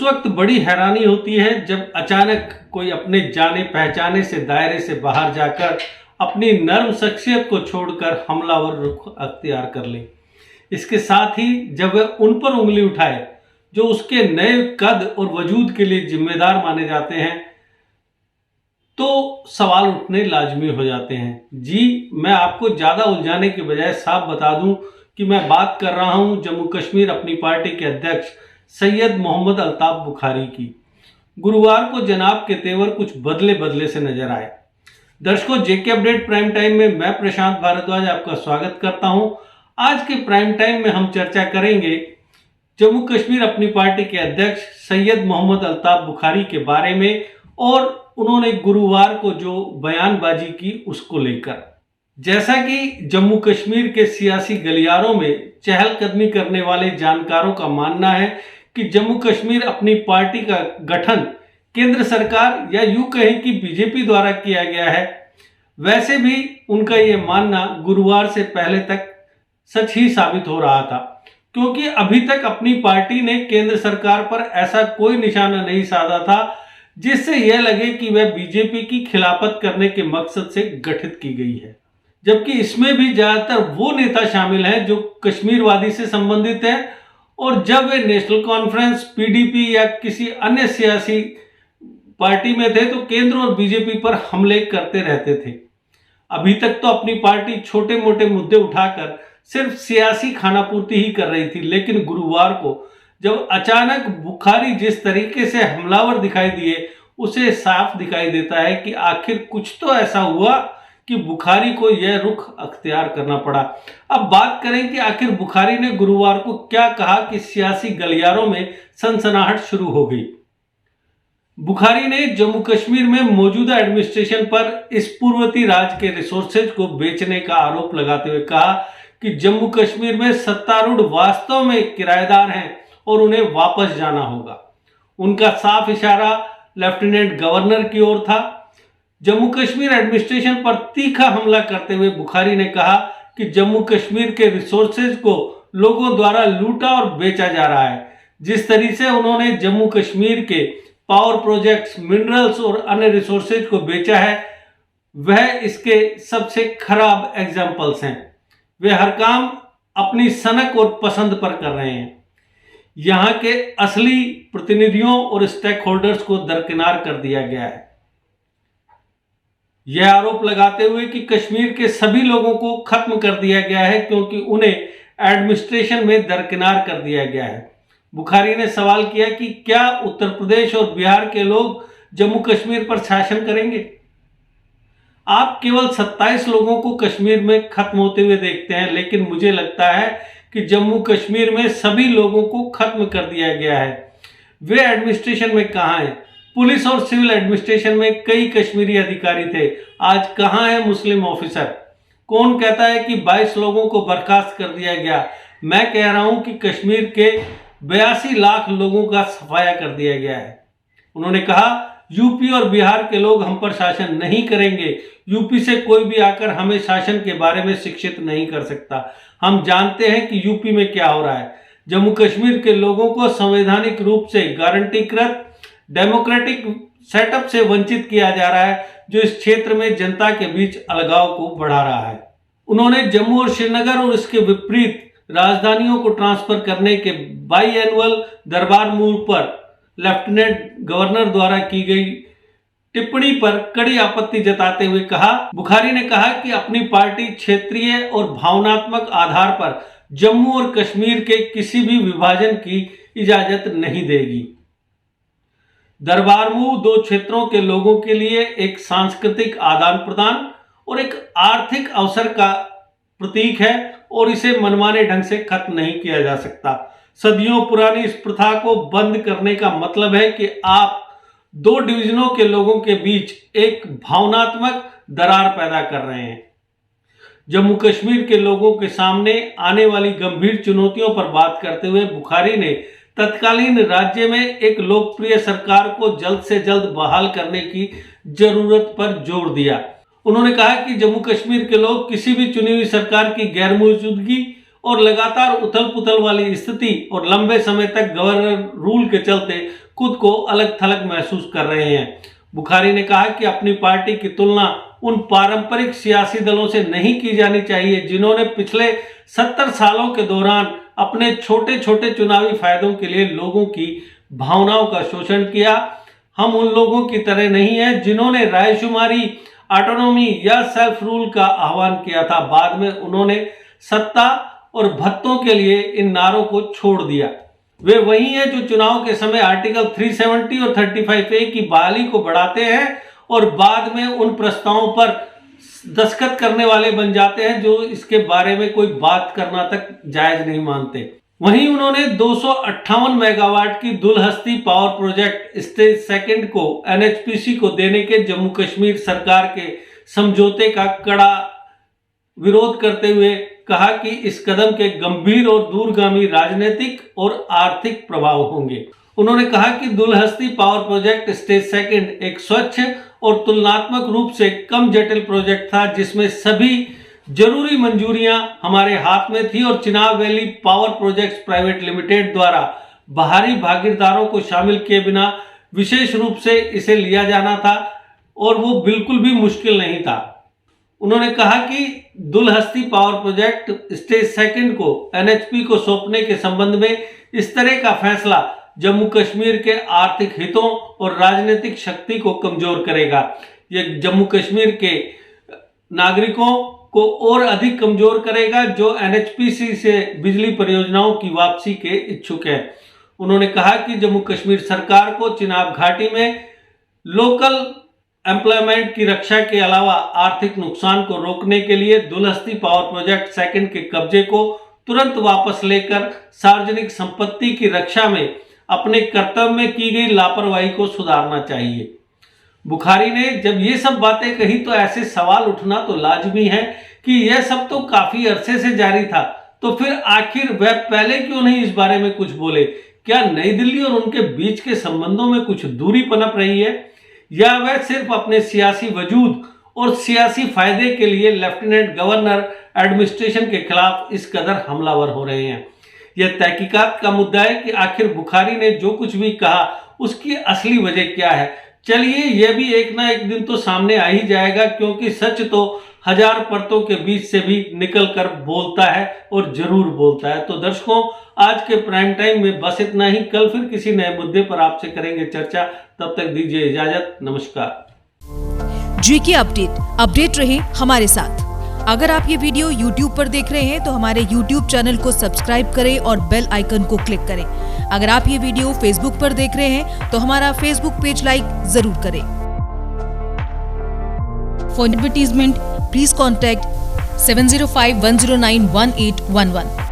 उस वक्त बड़ी हैरानी होती है जब अचानक कोई अपने जाने पहचाने से दायरे से बाहर जाकर अपनी नर्म शख्सियत को छोड़कर हमलावर रुख अख्तियार कर ले। इसके साथ ही जब वह उन पर उंगली उठाए जो उसके नए कद और वजूद के लिए जिम्मेदार माने जाते हैं, तो सवाल उठने लाजमी हो जाते हैं। जी, मैं आपको ज़्यादा उलझाने के बजाय साफ बता दूं कि मैं बात कर रहा हूं जम्मू कश्मीर अपनी पार्टी के अध्यक्ष सैयद मोहम्मद अल्ताफ बुखारी की। गुरुवार को जनाब के तेवर कुछ बदले बदले से नजर आए। दर्शकों, जेके अपडेट प्राइम टाइम में मैं प्रशांत भारद्वाज आपका स्वागत करता हूं। आज के प्राइम टाइम में हम चर्चा करेंगे जम्मू कश्मीर अपनी पार्टी के अध्यक्ष सैयद मोहम्मद अल्ताफ बुखारी के बारे में और उन्होंने गुरुवार को जो बयानबाजी की उसको लेकर। जैसा कि जम्मू कश्मीर के सियासी गलियारों में चहलकदमी करने वाले जानकारों का मानना है कि जम्मू कश्मीर अपनी पार्टी का गठन केंद्र सरकार या यूं कहें कि बीजेपी द्वारा किया गया है, वैसे भी उनका यह मानना गुरुवार से पहले तक सच ही साबित हो रहा था, क्योंकि अभी तक अपनी पार्टी ने केंद्र सरकार पर ऐसा कोई निशाना नहीं साधा था जिससे यह लगे कि वह बीजेपी की खिलाफत करने के मकसद से गठित की गई है। जबकि इसमें भी ज्यादातर वो नेता शामिल हैं जो कश्मीरवादी से संबंधित हैं और जब वे नेशनल कॉन्फ्रेंस, पीडीपी या किसी अन्य सियासी पार्टी में थे तो केंद्र और बीजेपी पर हमले करते रहते थे। अभी तक तो अपनी पार्टी छोटे मोटे मुद्दे उठाकर सिर्फ सियासी खानापूर्ति ही कर रही थी, लेकिन गुरुवार को जब अचानक बुखारी जिस तरीके से हमलावर दिखाई दिए, उसे साफ दिखाई देता है कि आखिर कुछ तो ऐसा हुआ कि बुखारी को यह रुख अख्तियार करना पड़ा। अब बात करें कि आखिर बुखारी ने गुरुवार को क्या कहा कि सियासी गलियारों में सनसनाहट शुरू हो गई। बुखारी ने जम्मू कश्मीर में मौजूदा एडमिनिस्ट्रेशन पर इस पूर्ववर्ती राज के रिसोर्सेज को बेचने का आरोप लगाते हुए कहा कि जम्मू कश्मीर में सत्तारूढ़ वास्तव में किराएदार हैं और उन्हें वापस जाना होगा। उनका साफ इशारा लेफ्टिनेंट गवर्नर की ओर था। जम्मू कश्मीर एडमिनिस्ट्रेशन पर तीखा हमला करते हुए बुखारी ने कहा कि जम्मू कश्मीर के रिसोर्सेज को लोगों द्वारा लूटा और बेचा जा रहा है। जिस तरीके से उन्होंने जम्मू कश्मीर के पावर प्रोजेक्ट्स, मिनरल्स और अन्य रिसोर्सेज को बेचा है, वह इसके सबसे खराब एग्जाम्पल्स हैं। वे हर काम अपनी सनक और पसंद पर कर रहे हैं। यहाँ के असली प्रतिनिधियों और स्टेक होल्डर्स को दरकिनार कर दिया गया है। यह आरोप लगाते हुए कि कश्मीर के सभी लोगों को खत्म कर दिया गया है क्योंकि उन्हें एडमिनिस्ट्रेशन में दरकिनार कर दिया गया है। बुखारी ने सवाल किया कि क्या उत्तर प्रदेश और बिहार के लोग जम्मू कश्मीर पर शासन करेंगे? आप केवल 27 लोगों को कश्मीर में खत्म होते हुए देखते हैं, लेकिन मुझे लगता है कि जम्मू कश्मीर में सभी लोगों को खत्म कर दिया गया है। वे एडमिनिस्ट्रेशन में कहाँ हैं? पुलिस और सिविल एडमिनिस्ट्रेशन में कई कश्मीरी अधिकारी थे, आज कहाँ है मुस्लिम ऑफिसर? कौन कहता है कि 22 लोगों को बर्खास्त कर दिया गया? मैं कह रहा हूं कि कश्मीर के 82 लाख लोगों का सफाया कर दिया गया है। उन्होंने कहा, यूपी और बिहार के लोग हम पर शासन नहीं करेंगे। यूपी से कोई भी आकर हमें शासन के बारे में शिक्षित नहीं कर सकता। हम जानते हैं कि यूपी में क्या हो रहा है। जम्मू कश्मीर के लोगों को संवैधानिक रूप से गारंटीकृत डेमोक्रेटिक सेटअप से वंचित किया जा रहा है, जो इस क्षेत्र में जनता के बीच अलगाव को बढ़ा रहा है। उन्होंने जम्मू और श्रीनगर और इसके विपरीत राजधानियों को ट्रांसफर करने के बाई एनुअल दरबार मूव पर लेफ्टिनेंट गवर्नर द्वारा की गई टिप्पणी पर कड़ी आपत्ति जताते हुए कहा, बुखारी ने कहा कि अपनी पार्टी क्षेत्रीय और भावनात्मक आधार पर जम्मू और कश्मीर के किसी भी विभाजन की इजाजत नहीं देगी। दरबार मूव दो क्षेत्रों के लोगों के लिए एक सांस्कृतिक आदान प्रदान और एक आर्थिक अवसर का प्रतीक है और इसे मनमाने ढंग से खत्म नहीं किया जा सकता। सदियों पुरानी इस प्रथा को बंद करने का मतलब है कि आप दो डिवीजनों के लोगों के बीच एक भावनात्मक दरार पैदा कर रहे हैं। जम्मू कश्मीर के लोगों के सामने आने वाली गंभीर चुनौतियों पर बात करते हुए बुखारी ने तत्कालीन राज्य में एक लोकप्रिय सरकार को जल्द से जल्द बहाल करने की जरूरत पर जोर दिया। उन्होंने कहा कि जम्मू कश्मीर के लोग किसी भी चुनी हुई सरकार की गैर मौजूदगी और लगातार उथल पुथल वाली स्थिति और लंबे समय तक गवर्नर रूल के चलते खुद को अलग थलग महसूस कर रहे हैं। बुखारी ने कहा कि अपनी पार्टी की तुलना उन पारंपरिक सियासी दलों से नहीं की जानी चाहिए जिन्होंने पिछले 70 सालों के दौरान अपने छोटे छोटे चुनावी फायदों के लिए लोगों की भावनाओं का शोषण किया। हम उन लोगों की तरह नहीं हैं जिन्होंने रायशुमारी, ऑटोनॉमी या सेल्फ रूल का आह्वान किया था। बाद में उन्होंने सत्ता और भत्तों के लिए इन नारों को छोड़ दिया। वे वही हैं जो चुनाव के समय आर्टिकल 370 और 35A की बहाली को बढ़ाते हैं और बाद में उन प्रस्तावों पर दस्तखत करने वाले बन जाते हैं जो इसके बारे में कोई बात करना तक जायज नहीं मानते। वहीं उन्होंने 258 मेगावाट की Dulhasti power project stage second को NHPC को देने के जम्मू कश्मीर सरकार के समझौते का कड़ा विरोध करते हुए कहा कि इस कदम के गंभीर और दूरगामी राजनीतिक और आर्थिक प्रभाव होंगे। उन्होंने कहा कि Dulhasti power project stage second एक स्वच्छ और तुलनात्मक रूप से कम जटिल प्रोजेक्ट था जिसमें सभी जरूरी मंजूरियां हमारे हाथ में थी और Chenab valley power projects private limited द्वारा बाहरी भागीदारों को शामिल किए बिना विशेष रूप से इसे लिया जाना था और वो बिल्कुल भी मुश्किल नहीं था। उन्होंने कहा कि Dulhasti power project stage second को NHP को सौंपने के संबंध में इस तरह का फैसला जम्मू कश्मीर के आर्थिक हितों और राजनीतिक शक्ति को कमजोर करेगा। यह जम्मू कश्मीर के नागरिकों को और अधिक कमजोर करेगा जो NHPC से बिजली परियोजनाओं की वापसी के इच्छुक है। उन्होंने कहा कि जम्मू कश्मीर सरकार को चिनाब घाटी में लोकल एम्प्लॉयमेंट की रक्षा के अलावा आर्थिक नुकसान को रोकने के लिए दुलहस्ती पावर प्रोजेक्ट सेकंड के कब्जे को तुरंत वापस लेकर सार्वजनिक संपत्ति की रक्षा में अपने कर्तव्य में की गई लापरवाही को सुधारना चाहिए। बुखारी ने जब ये सब बातें कही तो ऐसे सवाल उठना तो लाजमी है कि यह सब तो काफी अरसे से जारी था, तो फिर आखिर वह पहले क्यों नहीं इस बारे में कुछ बोले? क्या नई दिल्ली और उनके बीच के संबंधों में कुछ दूरी पनप रही है या वह सिर्फ अपने सियासी वजूद और सियासी फायदे के लिए लेफ्टिनेंट गवर्नर एडमिनिस्ट्रेशन के खिलाफ इस कदर हमलावर हो रहे हैं? यह तहकीकात का मुद्दा है कि आखिर बुखारी ने जो कुछ भी कहा उसकी असली वजह क्या है। चलिए यह भी एक ना एक दिन तो सामने आ ही जाएगा, क्योंकि सच तो हजार परतों के बीच से भी निकल कर बोलता है और जरूर बोलता है। तो दर्शकों, आज के प्राइम टाइम में बस इतना ही। कल फिर किसी नए मुद्दे पर आपसे करेंगे चर्चा। तब तक दीजिए इजाजत। नमस्कार। GK अपडेट रहे हमारे साथ। अगर आप ये वीडियो YouTube पर देख रहे हैं तो हमारे YouTube चैनल को सब्सक्राइब करें और बेल आइकन को क्लिक करें। अगर आप ये वीडियो Facebook पर देख रहे हैं तो हमारा Facebook पेज लाइक जरूर करें। For advertisement please contact 7051091811।